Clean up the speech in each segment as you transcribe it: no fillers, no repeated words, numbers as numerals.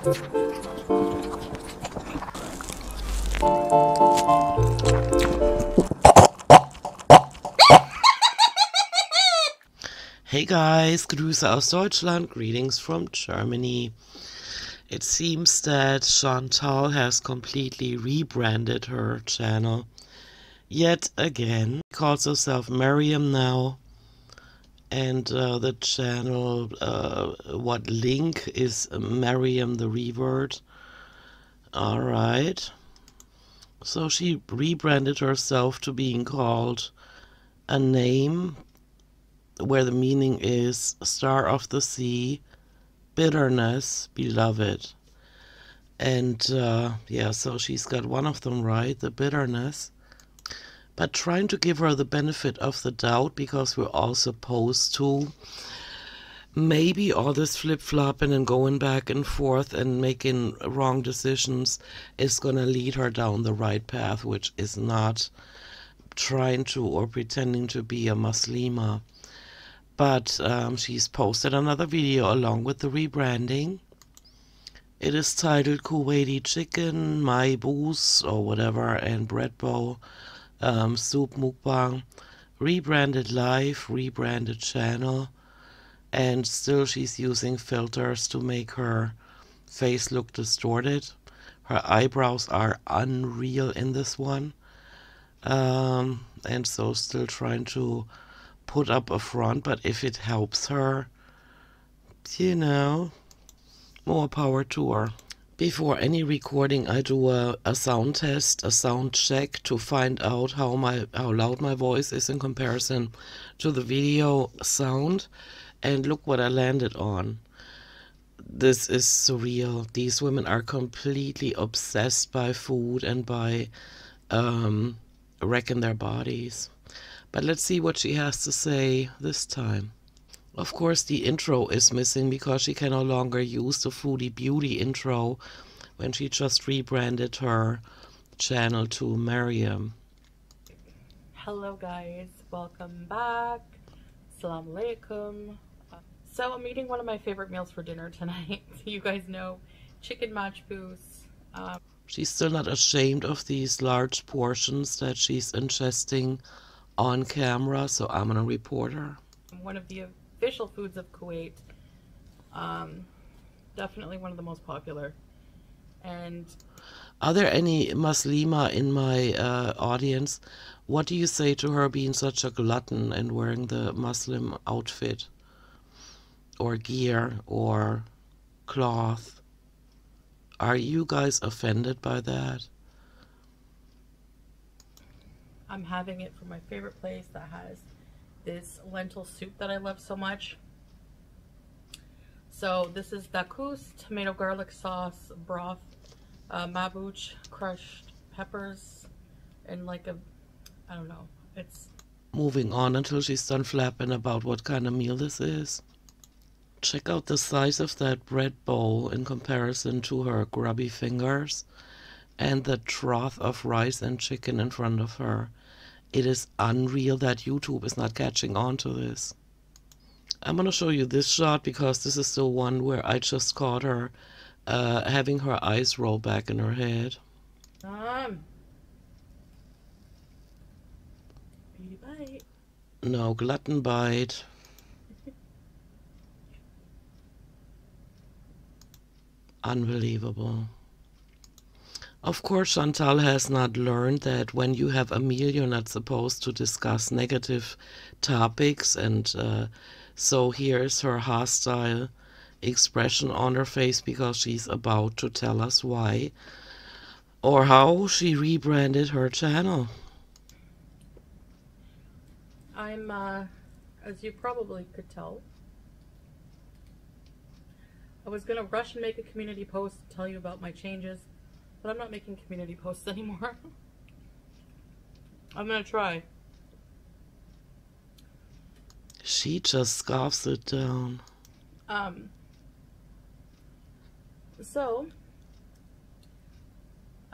Hey guys, Grüße aus Deutschland, greetings from Germany. It seems that Chantal has completely rebranded her channel yet again. She calls herself Miriam now, and the channel, what link is Miriam the revert. Alright, so she rebranded herself to being called a name where the meaning is Star of the Sea, bitterness, beloved. And yeah, so she's got one of them right, the bitterness. But trying to give her the benefit of the doubt, because we're all supposed to. Maybe all this flip-flopping and going back and forth and making wrong decisions is going to lead her down the right path, which is not trying to or pretending to be a Muslima. But she's posted another video along with the rebranding. It is titled Kuwaiti Chicken, My Boos, or whatever, and Bread Bowl, Soup Mukbang. Rebranded live, rebranded channel. And still she's using filters to make her face look distorted. Her eyebrows are unreal in this one. And so still trying to put up a front, but if it helps her, you know, more power to her. Before any recording, I do a sound test, a sound check to find out how loud my voice is in comparison to the video sound. And look what I landed on. This is surreal. These women are completely obsessed by food and by wrecking their bodies. But let's see what she has to say this time. Of course, the intro is missing because she can no longer use the Foodie Beauty intro when she just rebranded her channel to Miriam. Hello guys, welcome back. Assalamu alaikum. So I'm eating one of my favorite meals for dinner tonight. You guys know, chicken majboos. She's still not ashamed of these large portions that she's ingesting on camera, so I'm gonna report her. One of the official foods of Kuwait. Definitely one of the most popular. And are there any Muslima in my audience? What do you say to her being such a glutton and wearing the Muslim outfit or gear or cloth? Are you guys offended by that? I'm having it from my favorite place that has this lentil soup that I love so much. So this is dakus, tomato garlic sauce, broth, mabouch, crushed peppers, and like I don't know, it's... Moving on until she's done flapping about what kind of meal this is. Check out the size of that bread bowl in comparison to her grubby fingers and the trough of rice and chicken in front of her. It is unreal that YouTube is not catching on to this. I'm going to show you this shot because this is the one where I just caught her having her eyes roll back in her head. Beauty bite. No, glutton bite. Unbelievable. Of course, Chantal has not learned that when you have a meal, you're not supposed to discuss negative topics, and so here's her hostile expression on her face because she's about to tell us why or how she rebranded her channel. I'm, as you probably could tell, I was going to rush and make a community post to tell you about my changes, but I'm not making community posts anymore. I'm going to try. She just scoffs it down. So,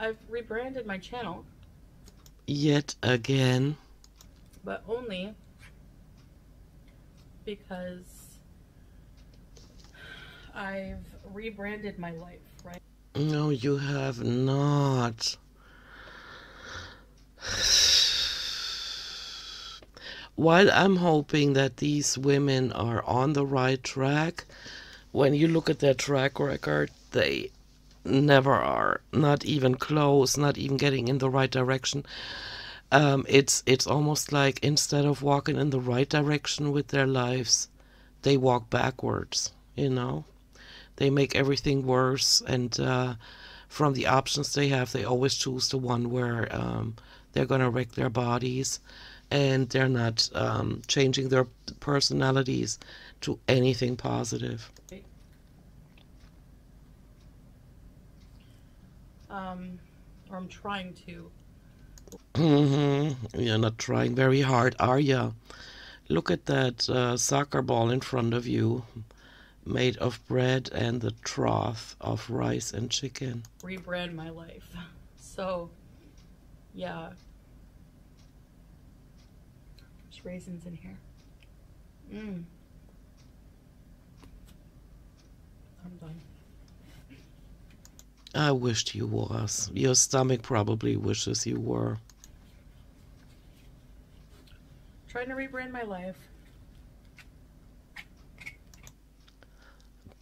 I've rebranded my channel. Yet again. But only because I've rebranded my life, right? No, you have not. While I'm hoping that these women are on the right track, when you look at their track record, they never are. Not even close, not even getting in the right direction. It's almost like instead of walking in the right direction with their lives, they walk backwards, you know? They make everything worse, and from the options they have, they always choose the one where they're going to wreck their bodies, and they're not changing their personalities to anything positive. Or I'm trying to. You're not trying very hard, are you? Look at that soccer ball in front of you, made of bread and the trough of rice and chicken. Rebrand my life. So, yeah. There's raisins in here. I'm done. I wished you was. Your stomach probably wishes you were. Trying to rebrand my life.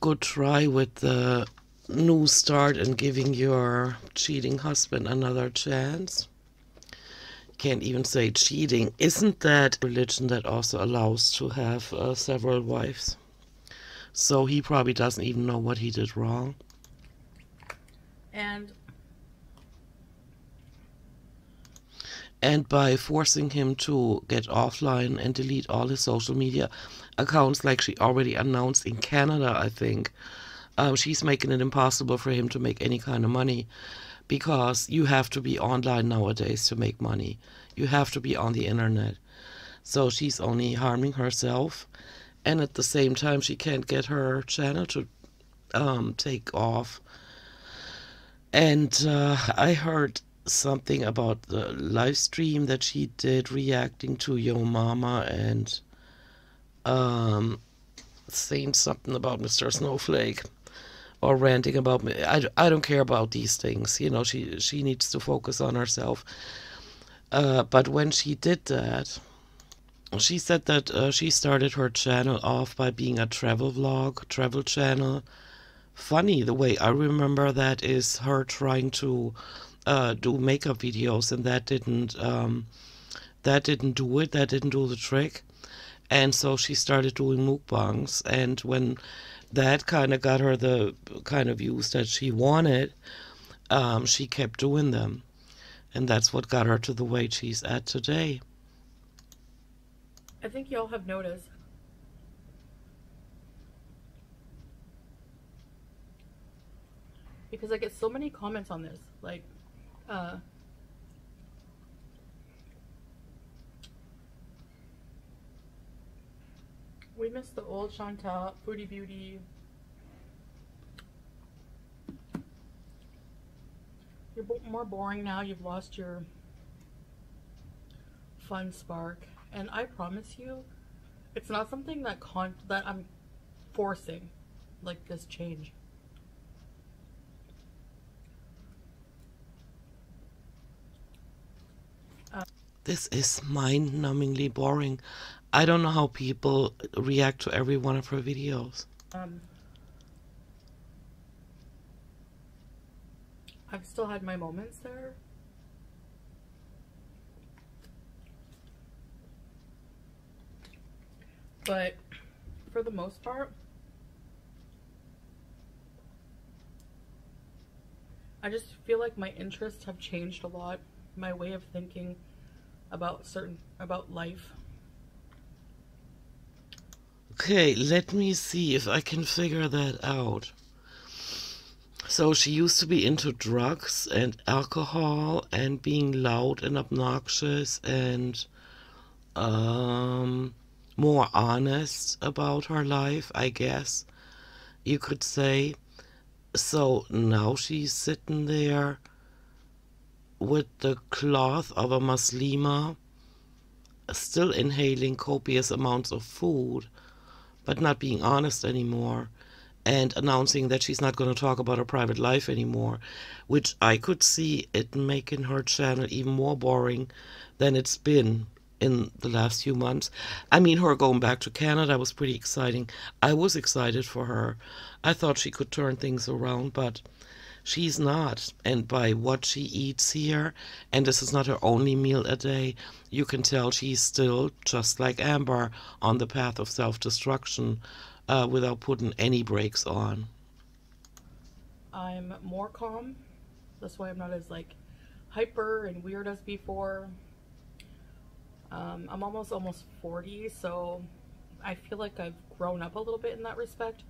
Good try with the new start and giving your cheating husband another chance. Can't even say cheating. Isn't that religion that also allows to have several wives? So he probably doesn't even know what he did wrong. And by forcing him to get offline and delete all his social media accounts, like she already announced in Canada, I think, she's making it impossible for him to make any kind of money, because you have to be online nowadays to make money. You have to be on the internet. So she's only harming herself, and at the same time she can't get her channel to take off. And I heard something about the live stream that she did reacting to Yo Mama and saying something about Mr. Snowflake, or ranting about me. I don't care about these things. You know, she needs to focus on herself. But when she did that, she said that she started her channel off by being a travel vlog, travel channel. Funny, the way I remember that is her trying to do makeup videos, and that didn't do it. That didn't do the trick. And so she started doing mukbangs, and when that kind of got her the kind of views that she wanted, she kept doing them, and that's what got her to the weight she's at today. I think y'all have noticed because I get so many comments on this, like we miss the old Chantal, Foodie Beauty. You're more boring now. You've lost your fun spark. And I promise you, it's not something that I'm forcing, like this change. This is mind-numbingly boring. I don't know how people react to every one of her videos. I've still had my moments there. But for the most part, I just feel like my interests have changed a lot. My way of thinking about life. Okay, let me see if I can figure that out. So she used to be into drugs and alcohol and being loud and obnoxious and more honest about her life, I guess you could say. So now she's sitting there with the cloth of a Muslima, still inhaling copious amounts of food, but not being honest anymore. and announcing that she's not going to talk about her private life anymore, which I could see it making her channel even more boring than it's been in the last few months. I mean, her going back to Canada was pretty exciting. I was excited for her. I thought she could turn things around, but she's not. And by what she eats here, and this is not her only meal a day, you can tell she's still, just like Amber, on the path of self-destruction without putting any brakes on. I'm more calm. That's why I'm not as like hyper and weird as before. I'm almost 40, so I feel like I've grown up a little bit in that respect.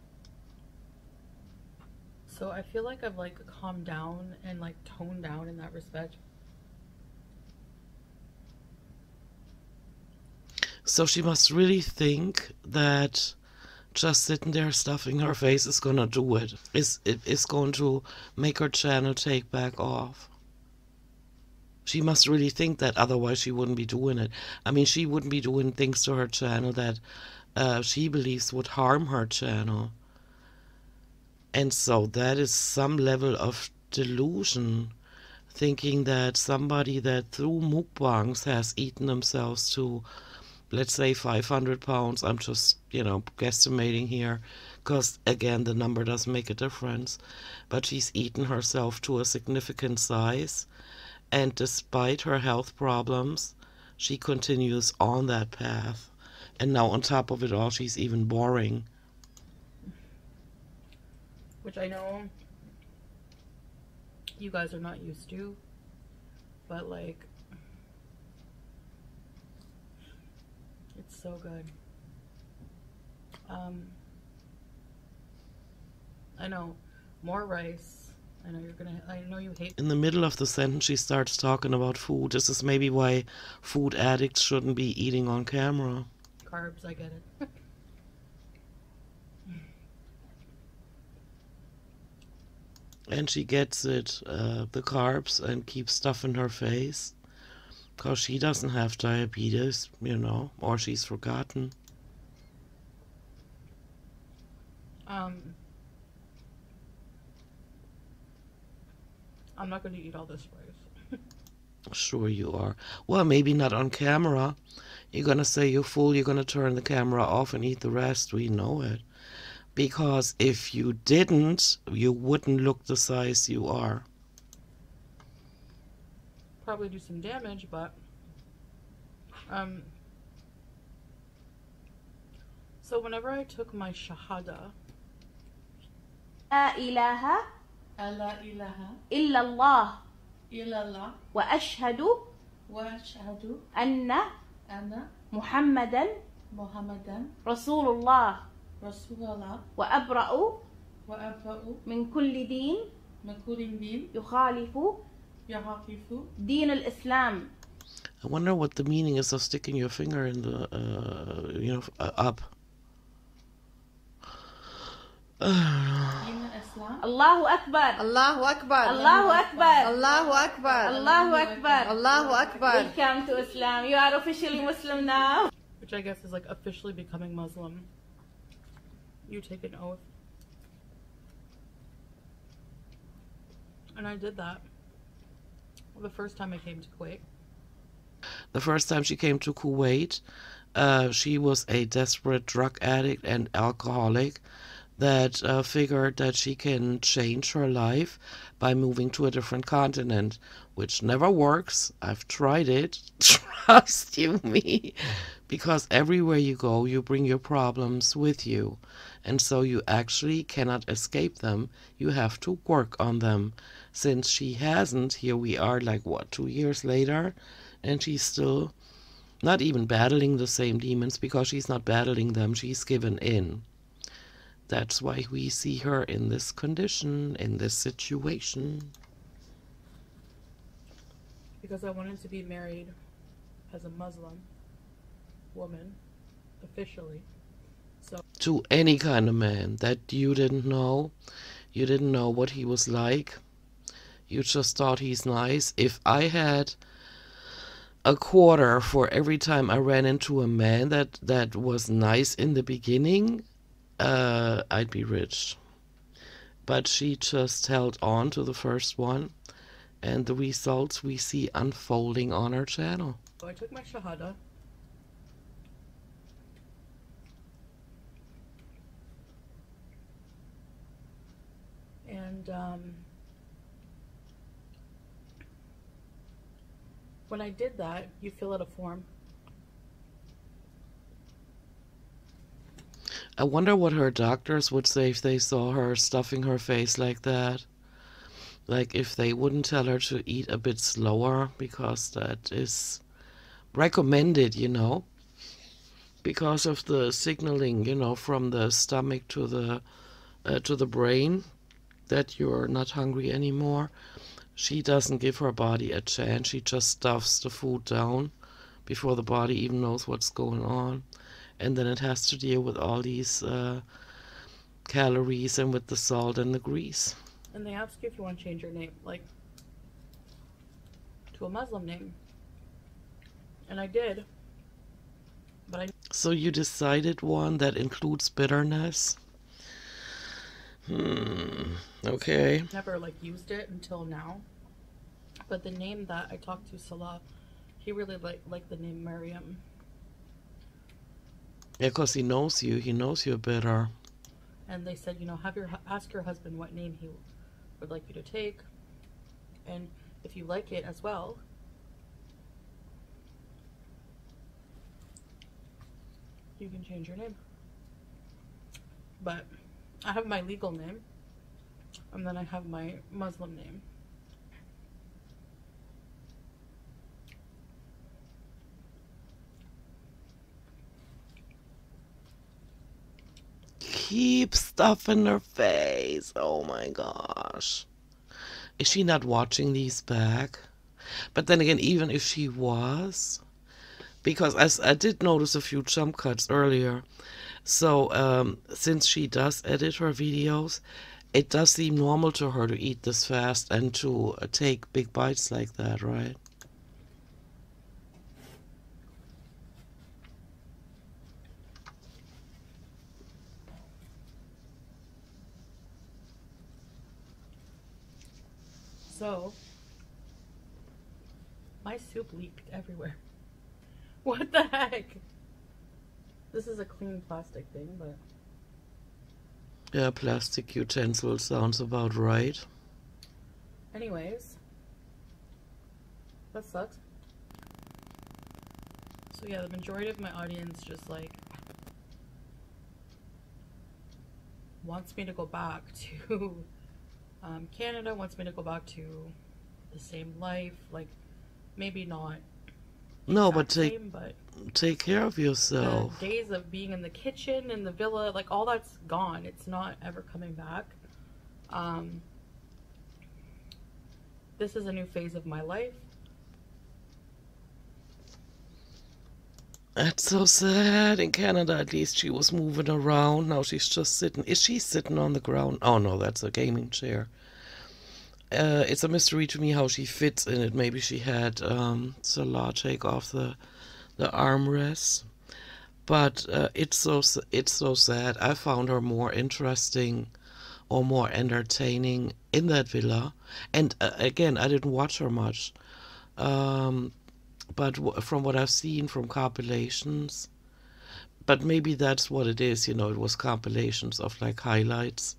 So I feel like I've like calmed down and like toned down in that respect. So she must really think that just sitting there stuffing her face is gonna do it. It's going to make her channel take back off. She must really think that, otherwise she wouldn't be doing it. I mean, she wouldn't be doing things to her channel that she believes would harm her channel. And so that is some level of delusion, thinking that somebody that through mukbangs has eaten themselves to, let's say, 500 pounds. I'm just, guesstimating here, because again, the number doesn't make a difference. But she's eaten herself to a significant size. And despite her health problems, she continues on that path. And now on top of it all, she's even boring. Which I know you guys are not used to. But like, it's so good. I know, more rice. I know you hate. In the middle of the sentence, she starts talking about food. This is maybe why food addicts shouldn't be eating on camera. Carbs, I get it. And she gets it, the carbs, and keeps stuffing her face. Because she doesn't have diabetes, or she's forgotten. I'm not going to eat all this rice. Sure you are. Well, maybe not on camera. You're going to say you're full, you're going to turn the camera off and eat the rest. We know it. Because if you didn't, you wouldn't look the size you are. Probably do some damage, but so whenever I took my shahada, لا إله لا إله إلا الله إلا الله وأشهد وأشهد أن أن محمدا محمدا رسول الله رسول الله وأبرأ وأبرأ من كل دين من كل دين يخالف يخالف دين الإسلام. I wonder what the meaning is of sticking your finger in the, up. دين الإسلام. الله أكبر الله أكبر الله أكبر الله أكبر الله أكبر الله أكبر. Welcome to Islam. You are officially Muslim now. Which I guess is like officially becoming Muslim. You take an oath. And I did that the first time I came to Kuwait. The first time she came to Kuwait, she was a desperate drug addict and alcoholic that figured that she can change her life by moving to a different continent, which never works. I've tried it. Trust you me. Because everywhere you go, you bring your problems with you. And so you actually cannot escape them. You have to work on them. Since she hasn't, here we are like, 2 years later, and she's still not even battling the same demons, because she's not battling them. She's given in. That's why we see her in this condition, in this situation. Because I wanted to be married as a Muslim woman, officially. So To any kind of man that you didn't know. You didn't know what he was like. You just thought he's nice. If I had a quarter for every time I ran into a man that was nice in the beginning, I'd be rich. but she just held on to the first one, and the results we see unfolding on her channel. So I took my shahada. And when I did that, you fill out a form. I wonder what her doctors would say if they saw her stuffing her face like that. Like if they wouldn't tell her to eat a bit slower, because that is recommended, you know, because of the signaling, you know, from the stomach to the brain that you're not hungry anymore. She doesn't give her body a chance. She just stuffs the food down before the body even knows what's going on. And then it has to deal with all these calories and with the salt and the grease. And they ask you if you want to change your name, like, to a Muslim name. And I did. But So you decided one that includes bitterness? Okay. never, like, used it until now. But the name that I talked to Salah, he really liked the name Maryam. Yeah, because he knows you. He knows you're bitter. And they said, you know, ask your husband what name he would like you to take. And if you like it as well, you can change your name. But I have my legal name, and then I have my Muslim name. Keep stuffing her face. Oh my gosh. Is she not watching these back? But then again, even if she was, because I did notice a few jump cuts earlier. So since she does edit her videos, it does seem normal to her to eat this fast and to take big bites like that, right? So, my soup leaked everywhere. What the heck? This is a clean plastic thing, but... Yeah, plastic utensil sounds about right. Anyways, that sucks. So yeah, the majority of my audience just like wants me to go back to Canada, wants me to go back to the same life, like maybe not No, but same, but take care of yourself. the days of being in the kitchen in the villa, like all that's gone. It's not ever coming back. This is a new phase of my life. That's so sad. In Canada, at least she was moving around. Now she's just sitting. Is she sitting on the ground? Oh no, that's a gaming chair. It's a mystery to me how she fits in it. Maybe she had Salah take off the armrests. But it's so sad. I found her more interesting or more entertaining in that villa. And again, I didn't watch her much. But from what I've seen from compilations, but maybe that's what it is, you know, it was compilations of like highlights.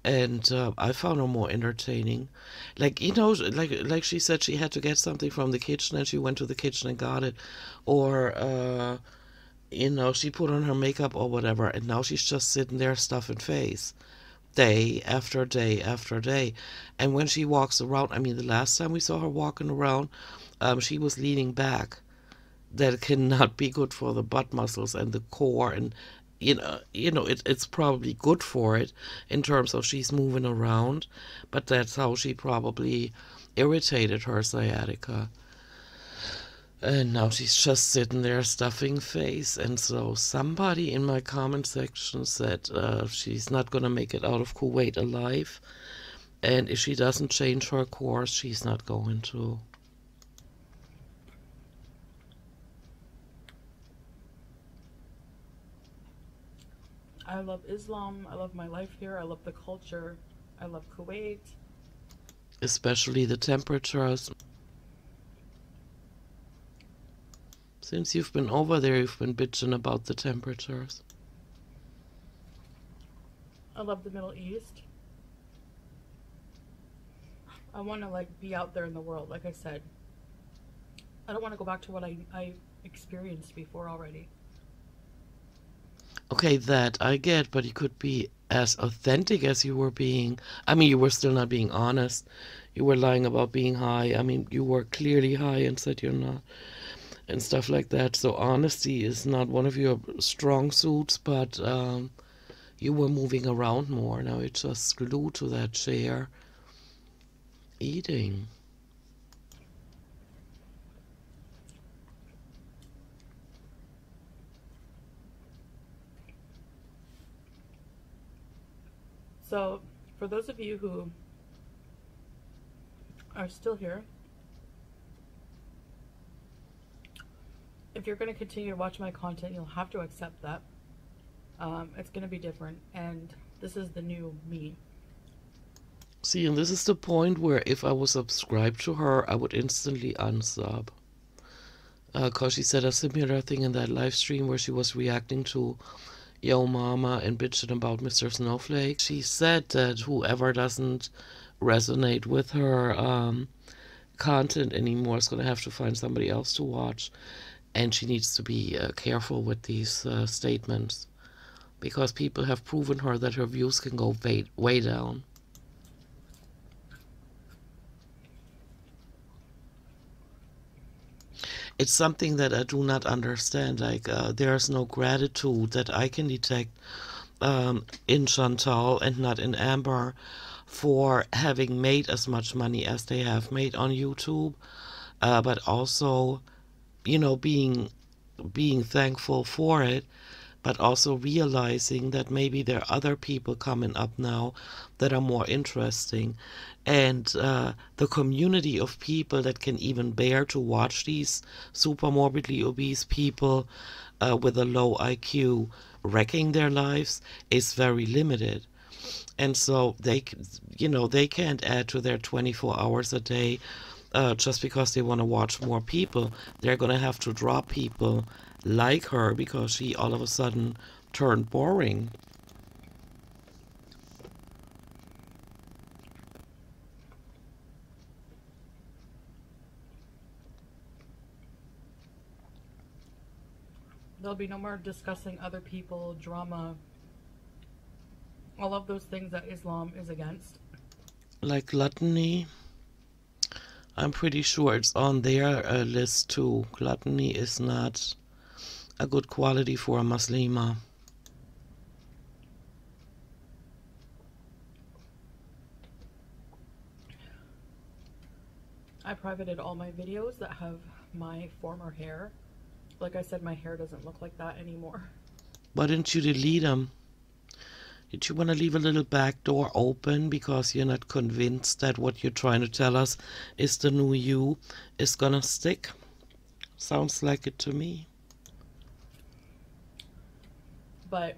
And I found her more entertaining. Like, you know, like she said she had to get something from the kitchen and she went to the kitchen and got it. Or, you know, she put on her makeup or whatever and now she's just sitting there stuffing face. Day after day after day. And when she walks around, I mean, the last time we saw her walking around, she was leaning back. That cannot be good for the butt muscles and the core, and it's probably good for it in terms of she's moving around, but that's how she probably irritated her sciatica. And now she's just sitting there stuffing face. And so somebody in my comment section said she's not going to make it out of Kuwait alive. And if she doesn't change her course, she's not going to. I love Islam. I love my life here. I love the culture. I love Kuwait. Especially the temperatures. Since you've been over there, you've been bitching about the temperatures. I love the Middle East. I want to like be out there in the world. Like I said, I don't want to go back to what I experienced before already. Okay, that I get, but you could be as authentic as you were being. I mean, you were still not being honest. You were lying about being high. I mean, you were clearly high and said you're not, and stuff like that. So honesty is not one of your strong suits, but you were moving around more. Now you're just glued to that chair, eating. So, for those of you who are still here, if you're going to continue to watch my content, you'll have to accept that. It's going to be different, and this is the new me. See, and this is the point where if I was subscribed to her, I would instantly unsub. Because she said a similar thing in that live stream where she was reacting to Yo Mama and bitching about Mr. Snowflake. She said that whoever doesn't resonate with her content anymore is going to have to find somebody else to watch. And she needs to be careful with these statements. Because people have proven her that her views can go way down. It's something that I do not understand. Like, there's no gratitude that I can detect in Chantal and not in Amber for having made as much money as they have made on YouTube, but also, you know, being thankful for it, but also realizing that maybe there are other people coming up now that are more interesting. And the community of people that can even bear to watch these super morbidly obese people with a low IQ wrecking their lives is very limited. And so they, you know, they can't add to their 24 hours a day just because they want to watch more people. They're going to have to drop people like her because she all of a sudden turned boring. There'll be no more discussing other people, drama, all of those things that Islam is against. Like gluttony, I'm pretty sure it's on their list too. Gluttony is not a good quality for a Muslima. I privated all my videos that have my former hair. Like I said, my hair doesn't look like that anymore. Why didn't you delete them? Did you want to leave a little back door open because you're not convinced that what you're trying to tell us is the new you is gonna stick? Sounds like it to me. But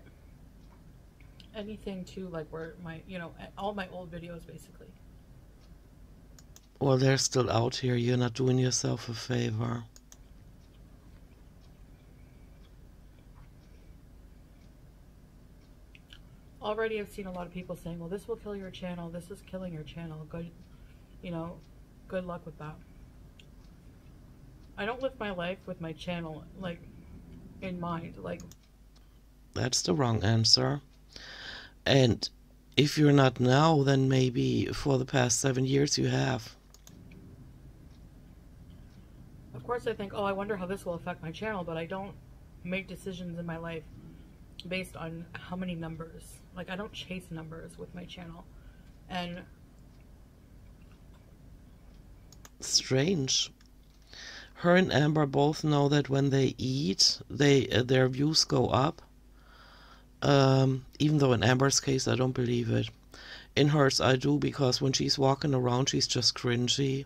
anything too, like where my, you know, all my old videos basically. Well, they're still out here. You're not doing yourself a favor. Already I've seen a lot of people saying, well, this will kill your channel. This is killing your channel. Good, you know, good luck with that. I don't live my life with my channel, like, in mind. Like, that's the wrong answer. And if you're not now, then maybe for the past 7 years you have. of course I think, oh, I wonder how this will affect my channel, but I don't make decisions in my life based on how many numbers. Like, I don't chase numbers with my channel. And strange. Her and Amber both know that when they eat, their views go up. Even though in Amber's case, I don't believe it. In hers, I do, because when she's walking around, she's just cringy.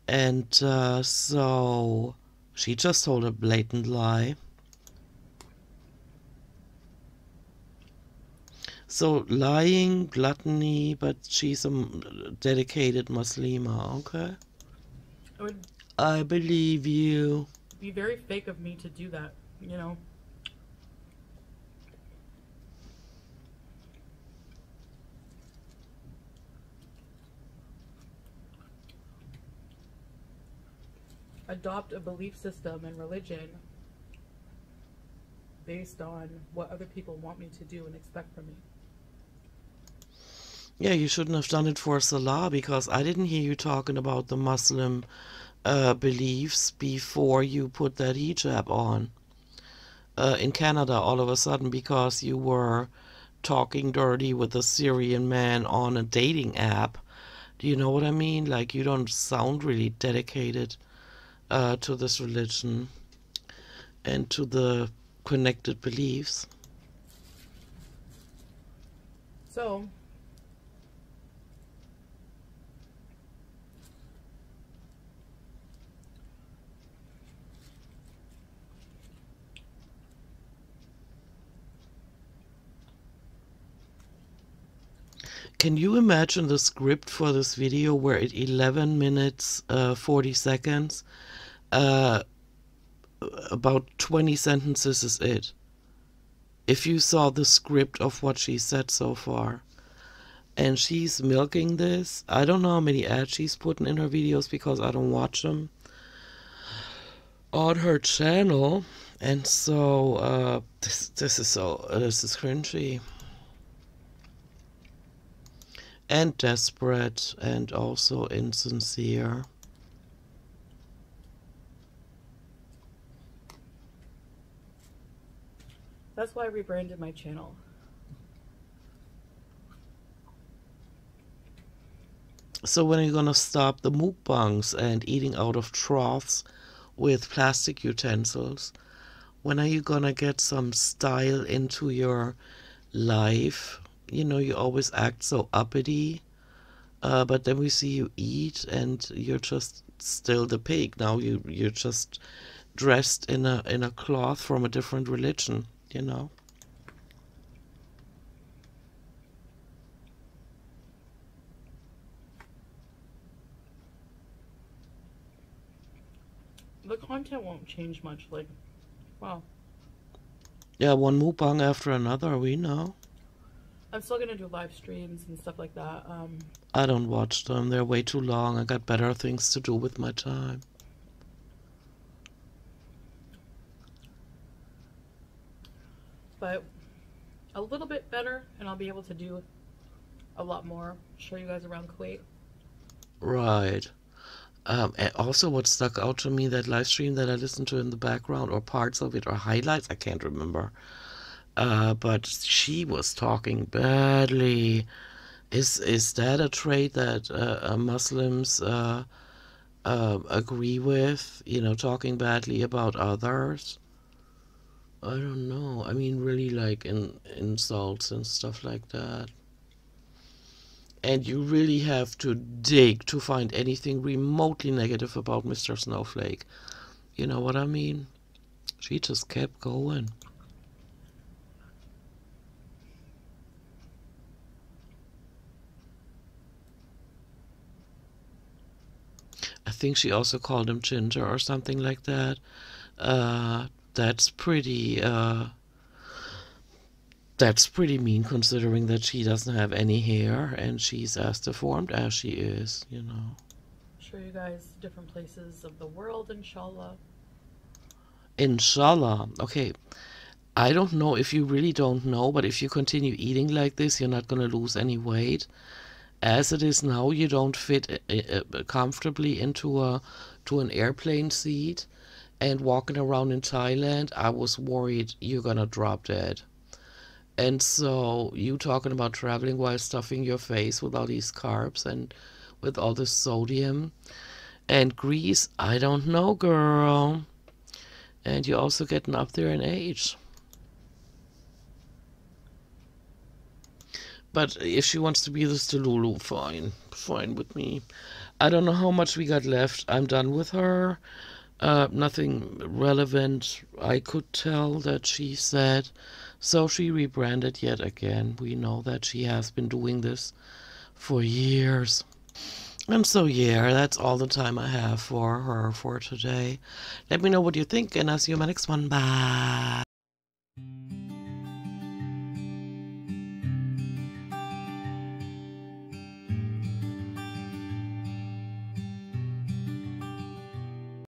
And so she just told a blatant lie. So lying, gluttony, but she's a dedicated Muslima, okay? It would I believe you. be very fake of me to do that, you know? Adopt a belief system and religion based on what other people want me to do and expect from me. Yeah, you shouldn't have done it for Salah, because I didn't hear you talking about the Muslim beliefs before you put that hijab on. In Canada, all of a sudden, because you were talking dirty with a Syrian man on a dating app. Do you know what I mean? Like, you don't sound really dedicated to this religion and to the connected beliefs. So, Can you imagine the script for this video where at 11 minutes 40 seconds, about 20 sentences is it? If you saw the script of what she said so far. And she's milking this. I don't know how many ads she's putting in her videos because I don't watch them on her channel. And so this is cringy. And desperate, and also insincere. that's why I rebranded my channel. So when are you gonna stop the mukbangs and eating out of troughs with plastic utensils? When are you gonna get some style into your life? You know, you always act so uppity, but then we see you eat and you're just still the pig. Now you're just dressed in a cloth from a different religion, you know. The content won't change much, like, wow. Yeah, one mukbang after another, we know. I'm still gonna do live streams and stuff like that. I don't watch them. They're way too long. I got better things to do with my time. But a little bit better, and I'll be able to do a lot more. Show you guys around Kuwait. Right. And also what stuck out to me, that live stream that I listened to in the background, or parts of it, or highlights, I can't remember. But she was talking badly. Is that a trait that Muslims agree with? You know, talking badly about others? I don't know. I mean, really, like insults and stuff like that. And you really have to dig to find anything remotely negative about Mr. Snowflake. You know what I mean? She just kept going. I think she also called him Ginger or something like that. That's pretty mean, considering that she doesn't have any hair and she's as deformed as she is, you know. Show you guys different places of the world, inshallah. Inshallah. Okay. I don't know if you really don't know, but if you continue eating like this, you're not going to lose any weight. As it is now, you don't fit comfortably into an airplane seat. And walking around in Thailand, I was worried you're going to drop dead. And so you talking about traveling while stuffing your face with all these carbs and with all this sodium and grease, I don't know, girl. And you're also getting up there in age. But if she wants to be this Delulu, fine. Fine with me. I don't know how much we got left. I'm done with her. Nothing relevant I could tell that she said. So she rebranded yet again. We know that she has been doing this for years. And so, yeah, that's all the time I have for her for today. Let me know what you think, and I'll see you in my next one. Bye.